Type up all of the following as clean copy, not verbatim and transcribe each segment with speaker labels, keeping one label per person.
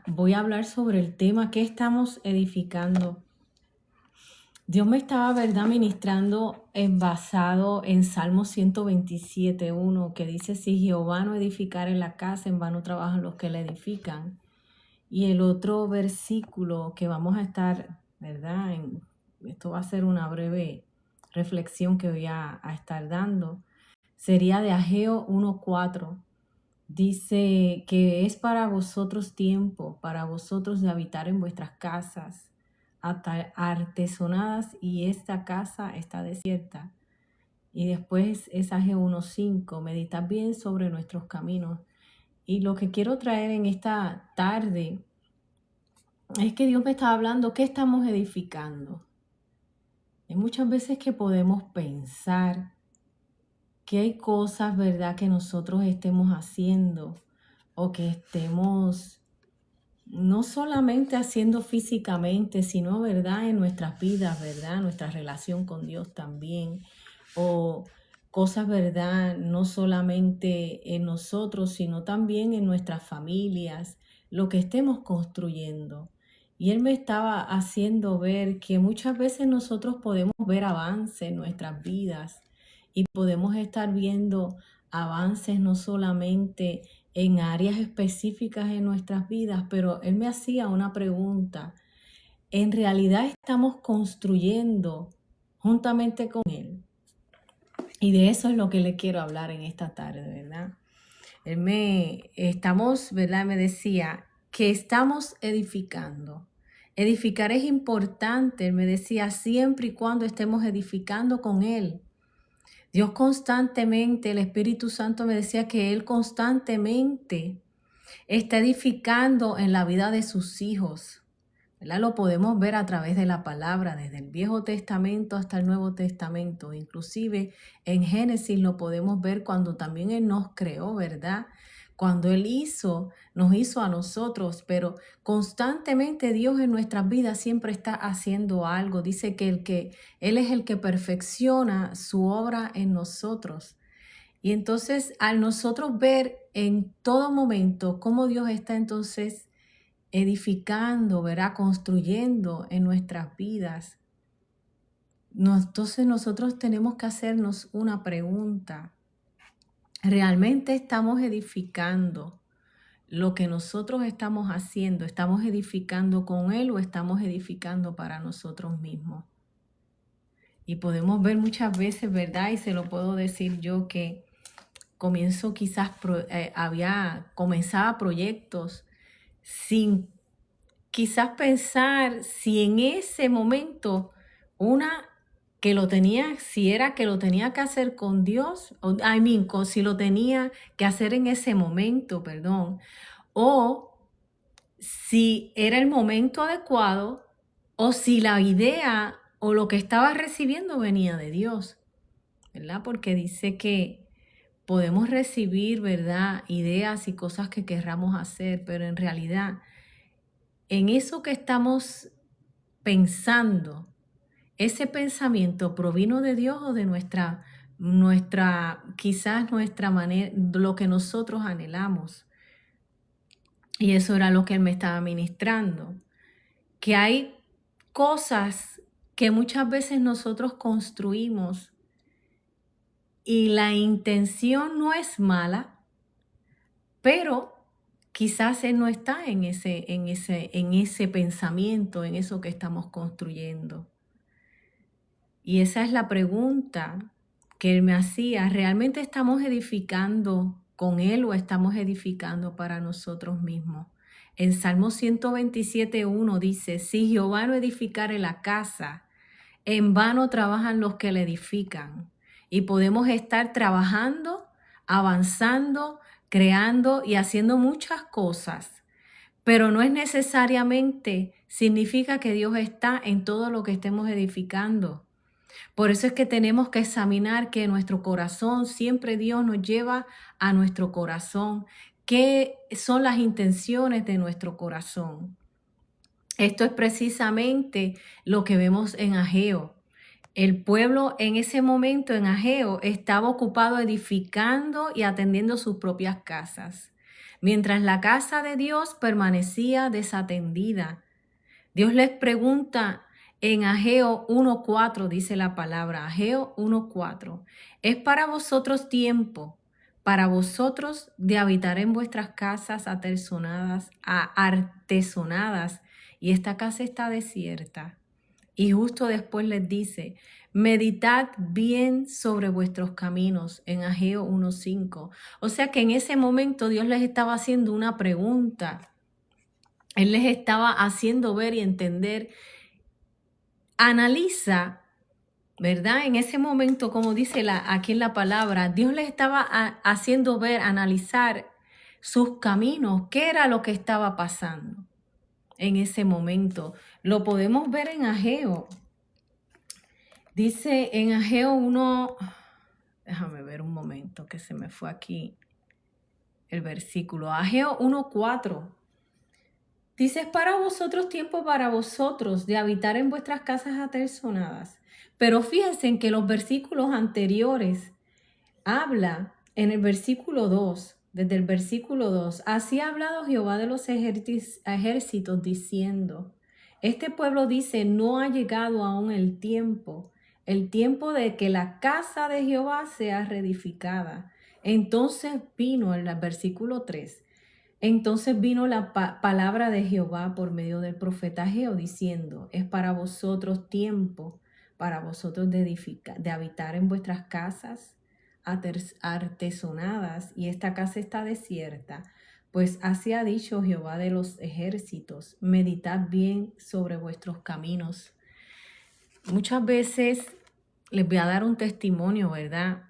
Speaker 1: voy a hablar sobre el tema que estamos edificando. Dios me estaba, ¿verdad?, ministrando basado en Salmo 127:1, que dice: si Jehová no edificare la casa, en vano trabajan los que la edifican. Y el otro versículo que vamos a estar, ¿verdad?, esto va a ser una breve reflexión que voy a estar dando, sería de Ageo 1:4. Dice que es para vosotros tiempo, para vosotros de habitar en vuestras casas artesonadas, y esta casa está desierta. Y después es Ageo 1:5, meditad bien sobre nuestros caminos. Y lo que quiero traer en esta tarde es que Dios me está hablando, ¿qué estamos edificando? Hay muchas veces que podemos pensar que hay cosas, ¿verdad?, que nosotros estemos haciendo o que estemos no solamente haciendo físicamente, sino, ¿verdad?, en nuestras vidas, ¿verdad?, nuestra relación con Dios también, o cosas, ¿verdad?, no solamente en nosotros, sino también en nuestras familias, lo que estemos construyendo. Y Él me estaba haciendo ver que muchas veces nosotros podemos ver avances en nuestras vidas y podemos estar viendo avances no solamente en áreas específicas en nuestras vidas, pero Él me hacía una pregunta: ¿en realidad estamos construyendo juntamente con Él? Y de eso es lo que le quiero hablar en esta tarde, ¿verdad? ¿Verdad? Me decía que estamos edificando. Edificar es importante, Él me decía, siempre y cuando estemos edificando con Él. Dios constantemente, el Espíritu Santo me decía que Él constantemente está edificando en la vida de sus hijos, ¿verdad? Lo podemos ver a través de la palabra, desde el Viejo Testamento hasta el Nuevo Testamento. Inclusive en Génesis lo podemos ver cuando también Él nos creó, ¿verdad? Cuando Él nos hizo a nosotros, pero constantemente Dios en nuestras vidas siempre está haciendo algo. Dice que Él es el que perfecciona su obra en nosotros. Y entonces, al nosotros ver en todo momento cómo Dios está entonces edificando, ¿verdad?, construyendo en nuestras vidas, entonces nosotros tenemos que hacernos una pregunta: ¿realmente estamos edificando lo que nosotros estamos haciendo? ¿Estamos edificando con Él o estamos edificando para nosotros mismos? Y podemos ver muchas veces, ¿verdad?, y se lo puedo decir yo, que comenzaba proyectos sin quizás pensar si en ese momento si era que lo tenía que hacer con Dios, si lo tenía que hacer en ese momento, perdón, o si era el momento adecuado, o si la idea o lo que estaba recibiendo venía de Dios, ¿verdad? Porque dice que podemos recibir, ¿verdad?, ideas y cosas que querramos hacer, pero en realidad, en eso que estamos pensando, ¿ese pensamiento provino de Dios o de quizás nuestra manera, lo que nosotros anhelamos? Y eso era lo que Él me estaba ministrando, que hay cosas que muchas veces nosotros construimos y la intención no es mala, pero quizás Él no está en ese pensamiento, en eso que estamos construyendo. Y esa es la pregunta que Él me hacía: ¿realmente estamos edificando con Él o estamos edificando para nosotros mismos? En Salmo 127:1 dice: si Jehová no edificare la casa, en vano trabajan los que la edifican. Y podemos estar trabajando, avanzando, creando y haciendo muchas cosas, pero no es necesariamente significa que Dios está en todo lo que estemos edificando. Por eso es que tenemos que examinar que nuestro corazón, siempre Dios nos lleva a nuestro corazón, qué son las intenciones de nuestro corazón. Esto es precisamente lo que vemos en Ageo. El pueblo en ese momento en Ageo estaba ocupado edificando y atendiendo sus propias casas. mientras la casa de Dios permanecía desatendida. Dios les pregunta en Ageo 1:4, dice la palabra, Ageo 1:4, es para vosotros tiempo, para vosotros de habitar en vuestras casas artesonadas, y esta casa está desierta. Y justo después les dice, meditad bien sobre vuestros caminos, en Ageo 1:5. O sea que en ese momento Dios les estaba haciendo una pregunta. Él les estaba haciendo ver y entender. Analiza, ¿verdad? En ese momento, como dice aquí en la palabra, Dios les estaba haciendo ver, analizar sus caminos, qué era lo que estaba pasando en ese momento. Lo podemos ver en Ageo. Dice en Ageo 1, déjame ver un momento que se me fue aquí el versículo. Ageo 1:4. Dice, es para vosotros tiempo para vosotros de habitar en vuestras casas atesonadas. Pero fíjense en que los versículos anteriores habla en el versículo 2, desde el versículo 2, así ha hablado Jehová de los ejércitos diciendo, este pueblo dice, no ha llegado aún el tiempo de que la casa de Jehová sea reedificada. Entonces vino en el versículo 3. Entonces vino la palabra de Jehová por medio del profeta Ageo diciendo, es para vosotros tiempo, para vosotros de habitar en vuestras casas artesonadas, y esta casa está desierta. Pues así ha dicho Jehová de los ejércitos, meditad bien sobre vuestros caminos. Muchas veces les voy a dar un testimonio, ¿verdad?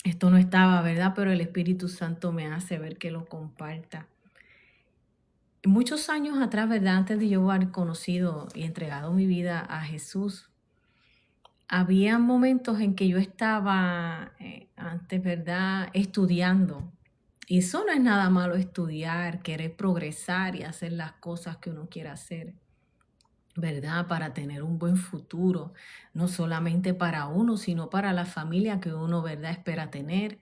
Speaker 1: Esto no estaba, ¿verdad? Pero el Espíritu Santo me hace ver que lo comparta. Muchos años atrás, ¿verdad? Antes de yo haber conocido y entregado mi vida a Jesús, había momentos en que yo estaba antes, ¿verdad? Estudiando. Y eso no es nada malo, estudiar, querer progresar y hacer las cosas que uno quiera hacer, ¿verdad? Para tener un buen futuro, no solamente para uno, sino para la familia que uno, ¿verdad? Espera tener.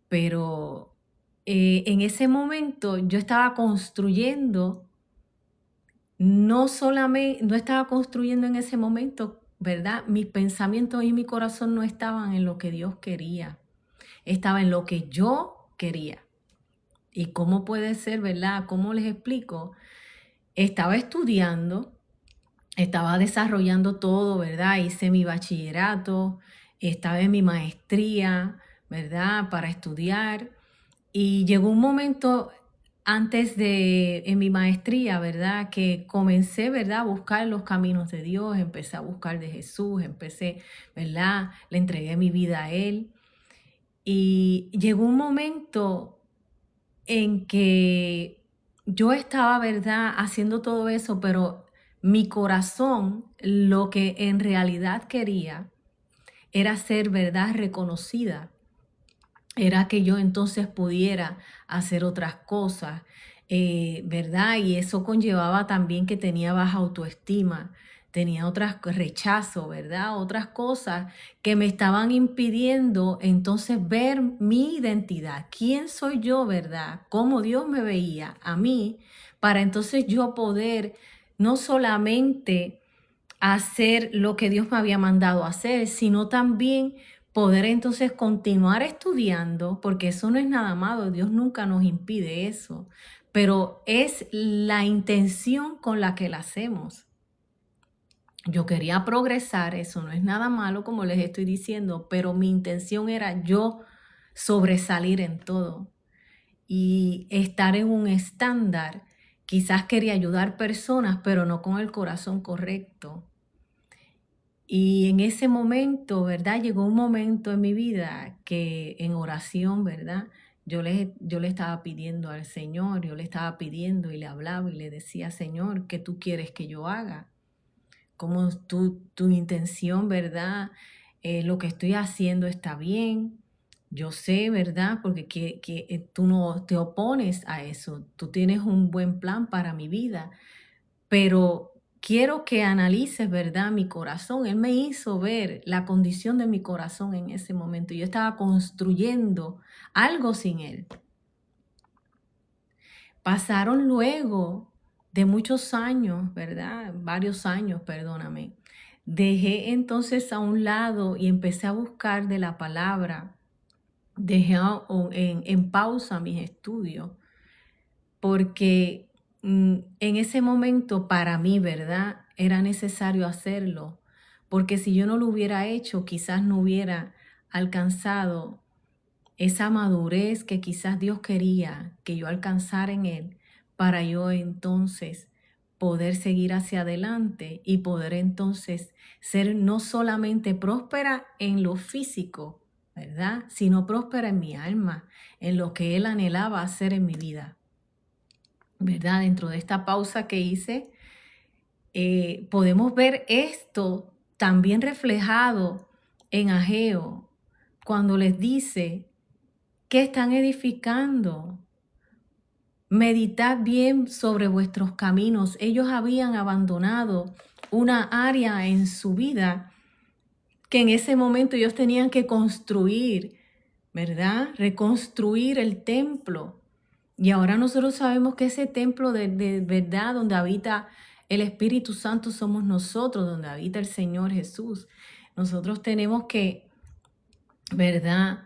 Speaker 1: Pero en ese momento yo estaba construyendo, no estaba construyendo en ese momento, ¿verdad? Mis pensamientos y mi corazón no estaban en lo que Dios quería, estaba en lo que yo quería. ¿Y cómo puede ser, verdad? ¿Cómo les explico? Estaba estudiando, estaba desarrollando todo, ¿verdad? Hice mi bachillerato, estaba en mi maestría, ¿verdad? Para estudiar. Y llegó un momento en mi maestría, ¿verdad? Que comencé, ¿verdad? A buscar los caminos de Dios, empecé a buscar de Jesús, ¿verdad? Le entregué mi vida a Él. Y llegó un momento en que yo estaba, ¿verdad? Haciendo todo eso, pero mi corazón, lo que en realidad quería era ser, ¿verdad? Reconocida. Era que yo entonces pudiera hacer otras cosas, ¿verdad? Y eso conllevaba también que tenía baja autoestima, tenía otras rechazo, ¿verdad? Otras cosas que me estaban impidiendo entonces ver mi identidad, quién soy yo, ¿verdad? Cómo Dios me veía a mí, para entonces yo poder no solamente hacer lo que Dios me había mandado hacer, sino también poder entonces continuar estudiando, porque eso no es nada malo, Dios nunca nos impide eso, pero es la intención con la que la hacemos. Yo quería progresar, eso no es nada malo, como les estoy diciendo, pero mi intención era yo sobresalir en todo y estar en un estándar. Quizás quería ayudar personas, pero no con el corazón correcto. Y en ese momento, ¿verdad? Llegó un momento en mi vida que en oración, ¿verdad? Yo le estaba pidiendo al Señor, yo le estaba pidiendo y le hablaba y le decía, Señor, ¿qué tú quieres que yo haga? ¿Cómo tu intención, ¿verdad? Lo que estoy haciendo está bien. Yo sé, ¿verdad? Porque tú no te opones a eso. Tú tienes un buen plan para mi vida, pero quiero que analices, ¿verdad? Mi corazón. Él me hizo ver la condición de mi corazón en ese momento. Yo estaba construyendo algo sin él. Pasaron luego de muchos años, ¿verdad? Varios años, perdóname. Dejé entonces a un lado y empecé a buscar de la palabra. Dejé en pausa mis estudios porque en ese momento para mí, ¿verdad? Era necesario hacerlo, porque si yo no lo hubiera hecho, quizás no hubiera alcanzado esa madurez que quizás Dios quería que yo alcanzara en Él, para yo entonces poder seguir hacia adelante y poder entonces ser no solamente próspera en lo físico, ¿verdad? Sino próspera en mi alma, en lo que Él anhelaba hacer en mi vida, ¿verdad? Dentro de esta pausa que hice, podemos ver esto también reflejado en Ageo, cuando les dice que están edificando. Meditad bien sobre vuestros caminos. Ellos habían abandonado una área en su vida que en ese momento ellos tenían que construir, ¿verdad? Reconstruir el templo. Y ahora nosotros sabemos que ese templo de verdad donde habita el Espíritu Santo somos nosotros, donde habita el Señor Jesús. Nosotros tenemos que, ¿verdad?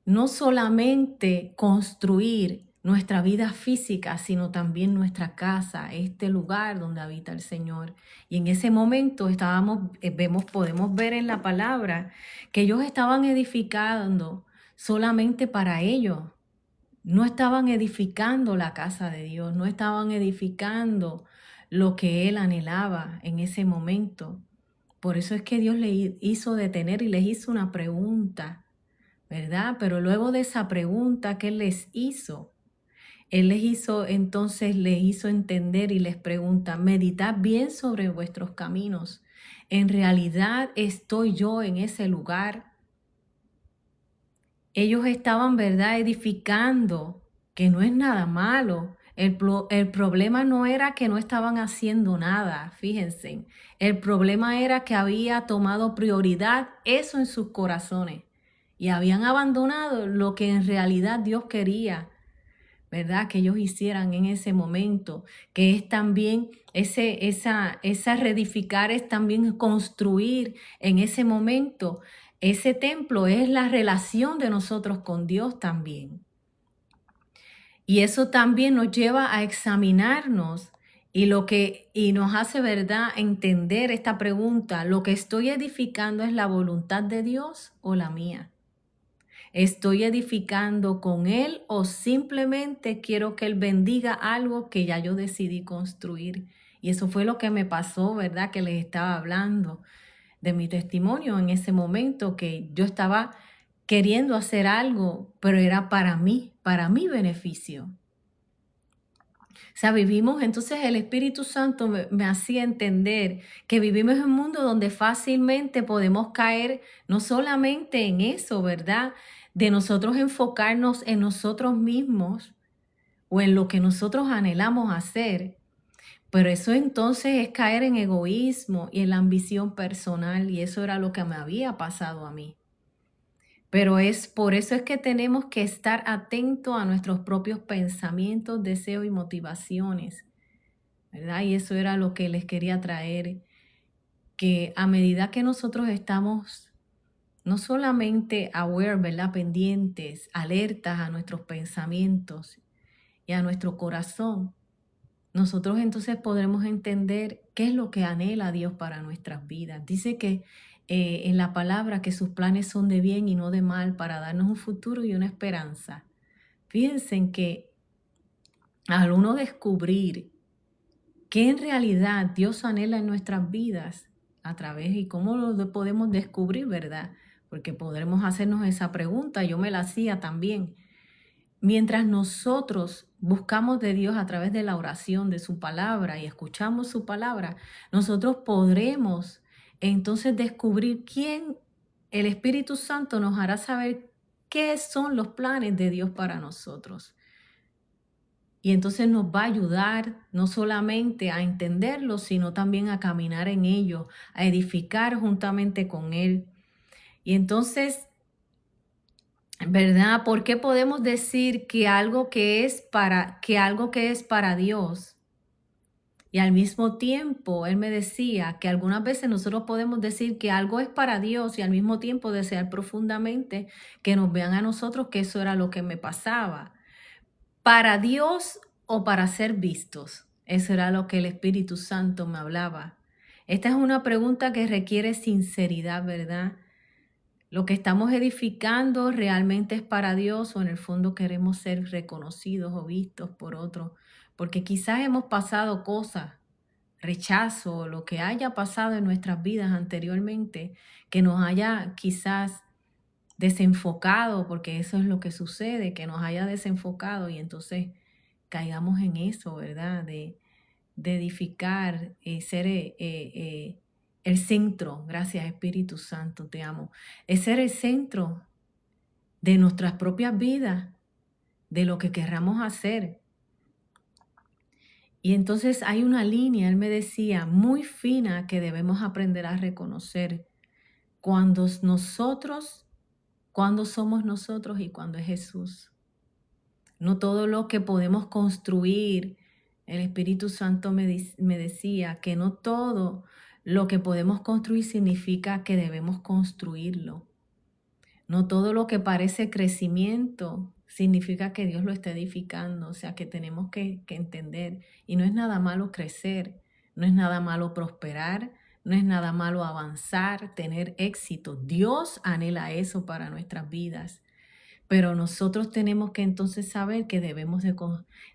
Speaker 1: No solamente construir nuestra vida física, sino también nuestra casa, este lugar donde habita el Señor. Y en ese momento podemos ver en la palabra que ellos estaban edificando solamente para ellos. No estaban edificando la casa de Dios, no estaban edificando lo que Él anhelaba en ese momento. Por eso es que Dios le hizo detener y les hizo una pregunta, ¿verdad? Pero luego de esa pregunta que Él les hizo entonces les hizo entender y les pregunta, meditad bien sobre vuestros caminos. ¿En realidad estoy yo en ese lugar? Ellos estaban, ¿verdad?, edificando, que no es nada malo. El problema no era que no estaban haciendo nada, fíjense. El problema era que había tomado prioridad eso en sus corazones y habían abandonado lo que en realidad Dios quería, ¿verdad?, que ellos hicieran en ese momento, que es también esa reedificar, es también construir en ese momento. Ese templo es la relación de nosotros con Dios también. Y eso también nos lleva a examinarnos y nos hace, ¿verdad?, entender esta pregunta, ¿lo que estoy edificando es la voluntad de Dios o la mía? ¿Estoy edificando con Él o simplemente quiero que Él bendiga algo que ya yo decidí construir? Y eso fue lo que me pasó, ¿verdad?, que les estaba hablando de mi testimonio en ese momento, que yo estaba queriendo hacer algo, pero era para mí, para mi beneficio. O sea, entonces el Espíritu Santo me hacía entender que vivimos en un mundo donde fácilmente podemos caer no solamente en eso, ¿verdad?, de nosotros enfocarnos en nosotros mismos o en lo que nosotros anhelamos hacer, pero eso entonces es caer en egoísmo y en la ambición personal, y eso era lo que me había pasado a mí. Pero por eso es que tenemos que estar atentos a nuestros propios pensamientos, deseos y motivaciones, ¿verdad? Y eso era lo que les quería traer, que a medida que nosotros estamos no solamente aware, ¿verdad?, pendientes, alertas a nuestros pensamientos y a nuestro corazón, nosotros entonces podremos entender qué es lo que anhela Dios para nuestras vidas. Dice que en la palabra que sus planes son de bien y no de mal, para darnos un futuro y una esperanza. Fíjense en que al uno descubrir qué en realidad Dios anhela en nuestras vidas, a través y cómo lo podemos descubrir, ¿verdad? Porque podremos hacernos esa pregunta, yo me la hacía también. Mientras nosotros buscamos de Dios a través de la oración, de su palabra, y escuchamos su palabra, nosotros podremos entonces descubrir quién, el Espíritu Santo nos hará saber qué son los planes de Dios para nosotros. Y entonces nos va a ayudar no solamente a entenderlo, sino también a caminar en ello, a edificar juntamente con Él. Y entonces ¿verdad? ¿Por qué podemos decir que algo que es para Dios? Y al mismo tiempo, él me decía que algunas veces nosotros podemos decir que algo es para Dios y al mismo tiempo desear profundamente que nos vean a nosotros que eso era lo que me pasaba. ¿Para Dios o para ser vistos? Eso era lo que el Espíritu Santo me hablaba. Esta es una pregunta que requiere sinceridad, ¿verdad? ¿Lo que estamos edificando realmente es para Dios o en el fondo queremos ser reconocidos o vistos por otros? Porque quizás hemos pasado cosas, rechazo, lo que haya pasado en nuestras vidas anteriormente, que nos haya quizás desenfocado, porque eso es lo que sucede, que nos haya desenfocado y entonces caigamos en eso, ¿verdad? De edificar, ser el centro. Gracias, Espíritu Santo, te amo. Es ser el centro de nuestras propias vidas, de lo que querramos hacer. Y entonces hay una línea, él me decía, muy fina que debemos aprender a reconocer cuando somos nosotros y cuando es Jesús. No todo lo que podemos construir, el Espíritu Santo me decía que no todo lo que podemos construir significa que debemos construirlo. No todo lo que parece crecimiento significa que Dios lo está edificando, o sea que tenemos que entender. Y no es nada malo crecer, no es nada malo prosperar, no es nada malo avanzar, tener éxito. Dios anhela eso para nuestras vidas. Pero nosotros tenemos que entonces saber que debemos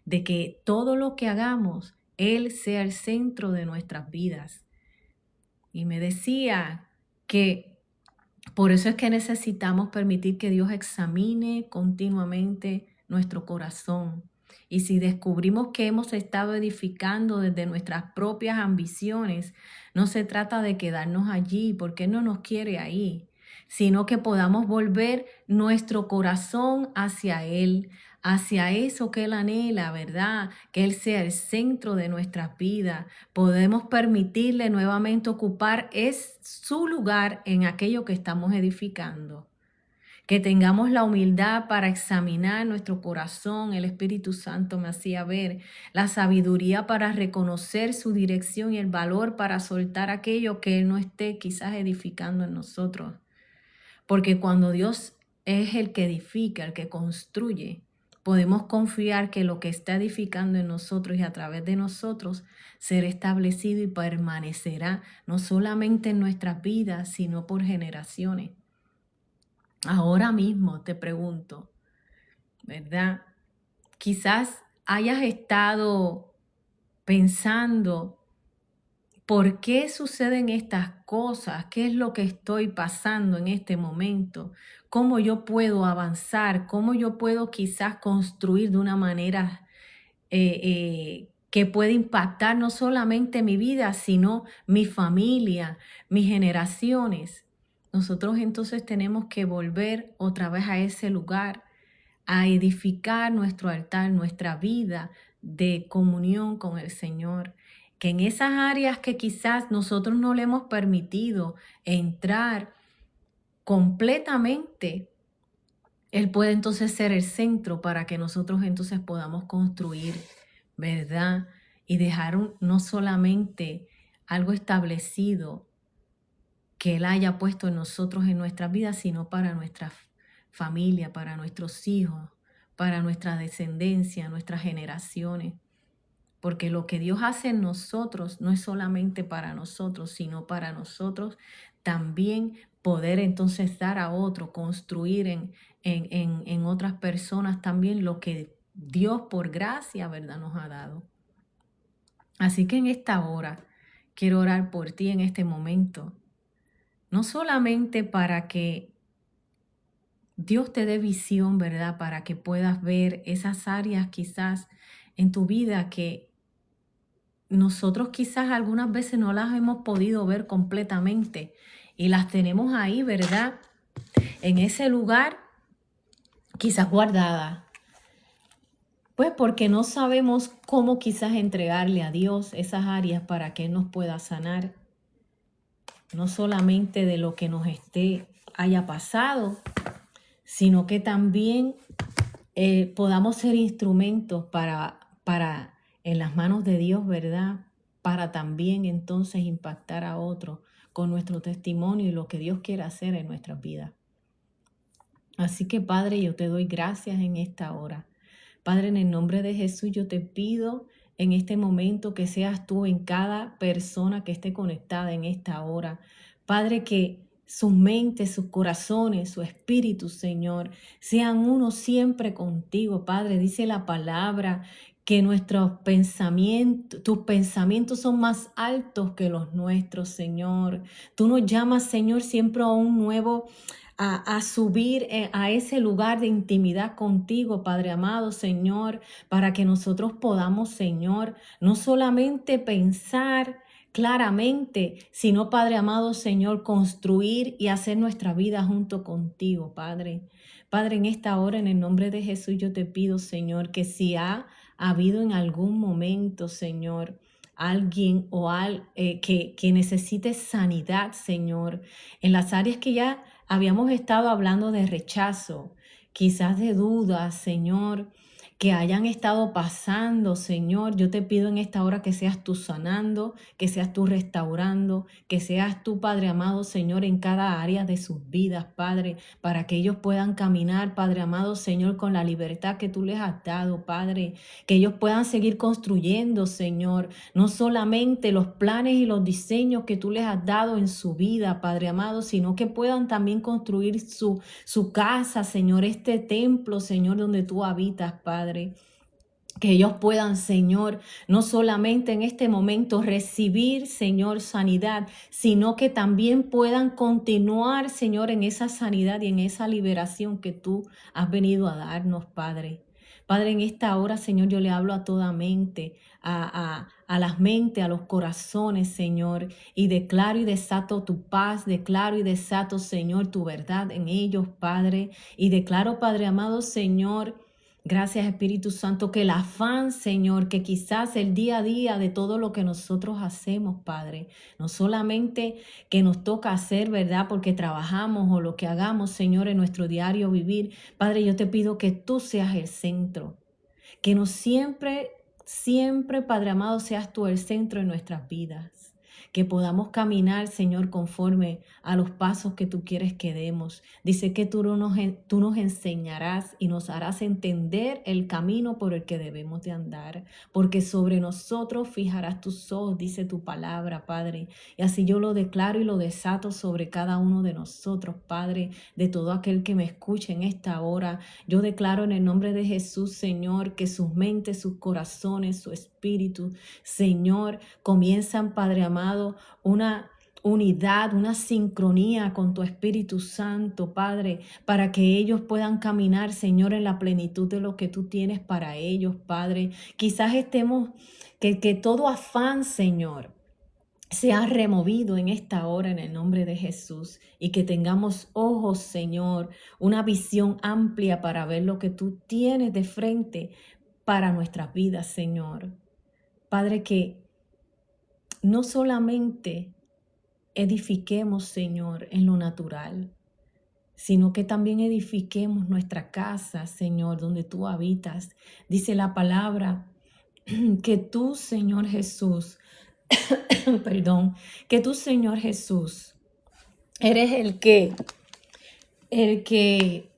Speaker 1: de que todo lo que hagamos, Él sea el centro de nuestras vidas. Y me decía que por eso es que necesitamos permitir que Dios examine continuamente nuestro corazón. Y si descubrimos que hemos estado edificando desde nuestras propias ambiciones, no se trata de quedarnos allí, porque Él no nos quiere ahí, sino que podamos volver nuestro corazón hacia Él, hacia eso que Él anhela, ¿verdad? Que Él sea el centro de nuestras vidas. Podemos permitirle nuevamente ocupar su lugar en aquello que estamos edificando. Que tengamos la humildad para examinar nuestro corazón. El Espíritu Santo me hacía ver la sabiduría para reconocer su dirección y el valor para soltar aquello que Él no esté quizás edificando en nosotros. Porque cuando Dios es el que edifica, el que construye, podemos confiar que lo que está edificando en nosotros y a través de nosotros será establecido y permanecerá no solamente en nuestras vidas, sino por generaciones. Ahora mismo te pregunto, ¿verdad? Quizás hayas estado pensando, ¿por qué suceden estas cosas? ¿Qué es lo que estoy pasando en este momento? ¿Cómo yo puedo avanzar? ¿Cómo yo puedo quizás construir de una manera que pueda impactar no solamente mi vida, sino mi familia, mis generaciones? Nosotros entonces tenemos que volver otra vez a ese lugar, a edificar nuestro altar, nuestra vida de comunión con el Señor. Que en esas áreas que quizás nosotros no le hemos permitido entrar completamente, Él puede entonces ser el centro para que nosotros entonces podamos construir, ¿verdad? Y dejar no solamente algo establecido que Él haya puesto en nosotros en nuestras vidas, sino para nuestra familia, para nuestros hijos, para nuestra descendencia, nuestras generaciones. Porque lo que Dios hace en nosotros no es solamente para nosotros, sino para nosotros también poder entonces dar a otro, construir en otras personas también lo que Dios por gracia, ¿verdad?, nos ha dado. Así que en esta hora quiero orar por ti en este momento, no solamente para que Dios te dé visión, ¿verdad?, para que puedas ver esas áreas quizás en tu vida que nosotros quizás algunas veces no las hemos podido ver completamente y las tenemos ahí, ¿verdad?, en ese lugar quizás guardadas. Pues porque no sabemos cómo quizás entregarle a Dios esas áreas para que Él nos pueda sanar. No solamente de lo que nos haya pasado, sino que también podamos ser instrumentos para en las manos de Dios, ¿verdad? Para también entonces impactar a otros con nuestro testimonio y lo que Dios quiere hacer en nuestras vidas. Así que, Padre, yo te doy gracias en esta hora. Padre, en el nombre de Jesús, yo te pido en este momento que seas tú en cada persona que esté conectada en esta hora. Padre, que sus mentes, sus corazones, su espíritu, Señor, sean uno siempre contigo, Padre. Dice la palabra que nuestros pensamientos, tus pensamientos son más altos que los nuestros, Señor. Tú nos llamas, Señor, siempre a un nuevo a subir a ese lugar de intimidad contigo, Padre amado, Señor, para que nosotros podamos, Señor, no solamente pensar claramente, sino, Padre amado, Señor, construir y hacer nuestra vida junto contigo, Padre. Padre, en esta hora, en el nombre de Jesús, yo te pido, Señor, que si ha habido en algún momento, Señor, alguien que necesite sanidad, Señor, en las áreas que ya habíamos estado hablando de rechazo, quizás de dudas, Señor, que hayan estado pasando, Señor. Yo te pido en esta hora que seas tú sanando, que seas tú restaurando, que seas tú, Padre amado, Señor, en cada área de sus vidas, Padre, para que ellos puedan caminar, Padre amado, Señor, con la libertad que tú les has dado, Padre, que ellos puedan seguir construyendo, Señor, no solamente los planes y los diseños que tú les has dado en su vida, Padre amado, sino que puedan también construir su casa, Señor, este templo, Señor, donde tú habitas, Padre. Que ellos puedan, Señor, no solamente en este momento recibir, Señor, sanidad, sino que también puedan continuar, Señor, en esa sanidad y en esa liberación que tú has venido a darnos, Padre. Padre, en esta hora, Señor, yo le hablo a toda mente, a las mentes, a los corazones, Señor, y declaro y desato tu paz, declaro y desato, Señor, tu verdad en ellos, Padre, y declaro, Padre amado, Señor, gracias, Espíritu Santo, que el afán, Señor, que quizás el día a día de todo lo que nosotros hacemos, Padre, no solamente que nos toca hacer, ¿verdad? Porque trabajamos o lo que hagamos, Señor, en nuestro diario vivir. Padre, yo te pido que tú seas el centro, que no siempre, siempre, Padre amado, seas tú el centro de nuestras vidas. Que podamos caminar, Señor, conforme a los pasos que tú quieres que demos. Dice que tú nos enseñarás y nos harás entender el camino por el que debemos de andar, porque sobre nosotros fijarás tus ojos, dice tu palabra, Padre. Y así yo lo declaro y lo desato sobre cada uno de nosotros, Padre, de todo aquel que me escuche en esta hora. Yo declaro en el nombre de Jesús, Señor, que sus mentes, sus corazones, su espíritu, Señor, comienzan, Padre amado, una unidad, una sincronía con tu Espíritu Santo, Padre, para que ellos puedan caminar, Señor, en la plenitud de lo que tú tienes para ellos, Padre. Quizás estemos, que todo afán, Señor, sea removido en esta hora en el nombre de Jesús y que tengamos ojos, Señor, una visión amplia para ver lo que tú tienes de frente para nuestras vidas, Señor. Padre, que no solamente edifiquemos, Señor, en lo natural, sino que también edifiquemos nuestra casa, Señor, donde tú habitas. Dice la palabra que tú, Señor Jesús, perdón, que tú, Señor Jesús, eres el que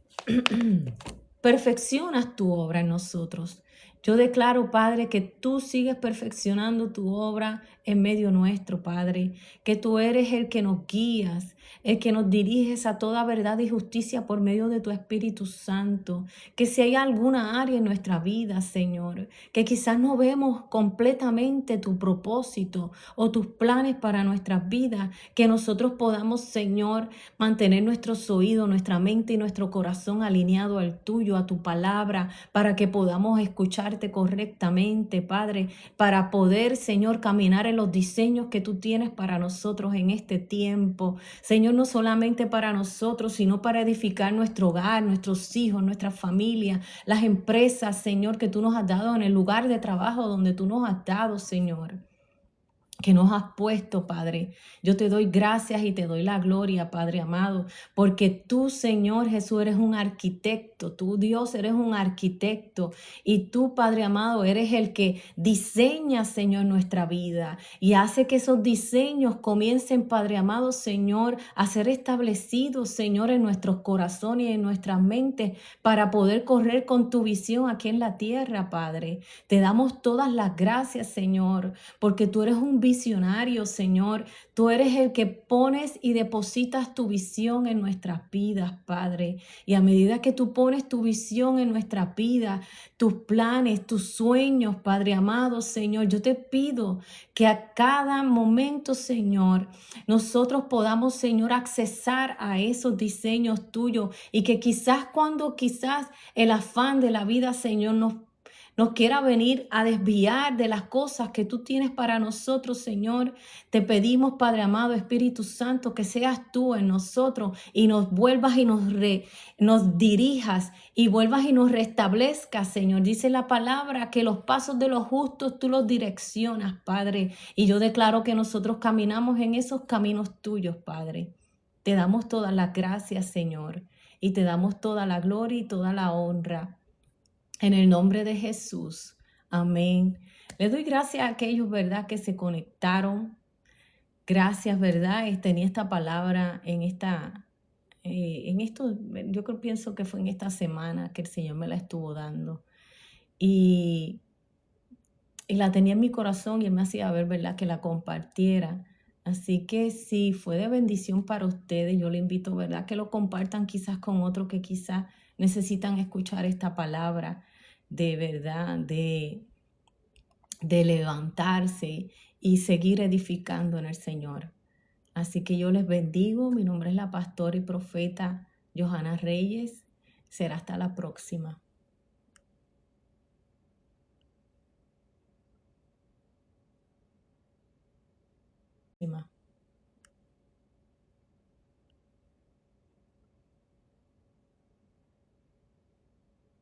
Speaker 1: perfeccionas tu obra en nosotros. Yo declaro, Padre, que tú sigues perfeccionando tu obra en medio nuestro, Padre, que tú eres el que nos guías, el que nos diriges a toda verdad y justicia por medio de tu Espíritu Santo, que si hay alguna área en nuestra vida, Señor, que quizás no vemos completamente tu propósito o tus planes para nuestras vidas, que nosotros podamos, Señor, mantener nuestros oídos, nuestra mente y nuestro corazón alineado al tuyo, a tu palabra, para que podamos escucharte correctamente, Padre, para poder, Señor, caminar en los diseños que tú tienes para nosotros en este tiempo. Señor, no solamente para nosotros, sino para edificar nuestro hogar, nuestros hijos, nuestra familia, las empresas, Señor, que tú nos has dado en el lugar de trabajo donde tú nos has dado, Señor. que nos has puesto, Padre. Yo te doy gracias y te doy la gloria, Padre amado, porque tú, Señor Jesús, eres un arquitecto, tú, Dios, eres un arquitecto, y tú, Padre amado, eres el que diseña, Señor, nuestra vida y hace que esos diseños comiencen, Padre amado, Señor, a ser establecidos, Señor, en nuestros corazones y en nuestras mentes para poder correr con tu visión aquí en la tierra, Padre. Te damos todas las gracias, Señor, porque tú eres un visionario, Señor. Tú eres el que pones y depositas tu visión en nuestras vidas, Padre. Y a medida que tú pones tu visión en nuestras vidas, tus planes, tus sueños, Padre amado, Señor, yo te pido que a cada momento, Señor, nosotros podamos, Señor, accesar a esos diseños tuyos y que quizás el afán de la vida, Señor, nos quiera venir a desviar de las cosas que tú tienes para nosotros, Señor. Te pedimos, Padre amado, Espíritu Santo, que seas tú en nosotros y nos vuelvas y nos dirijas y vuelvas y nos restablezcas, Señor. Dice la palabra que los pasos de los justos tú los direccionas, Padre. Y yo declaro que nosotros caminamos en esos caminos tuyos, Padre. Te damos todas las gracias, Señor, y te damos toda la gloria y toda la honra. En el nombre de Jesús. Amén. Le doy gracias a aquellos, ¿verdad?, que se conectaron. Gracias, ¿verdad? Tenía esta palabra pienso que fue en esta semana que el Señor me la estuvo dando. Y la tenía en mi corazón y Él me hacía ver, ¿verdad?, que la compartiera. Así que si fue de bendición para ustedes, yo le invito, ¿verdad?, que lo compartan quizás con otros que quizás necesitan escuchar esta palabra de verdad, de levantarse y seguir edificando en el Señor. Así que yo les bendigo. Mi nombre es la pastora y profeta Johanna Reyes. Será hasta la próxima.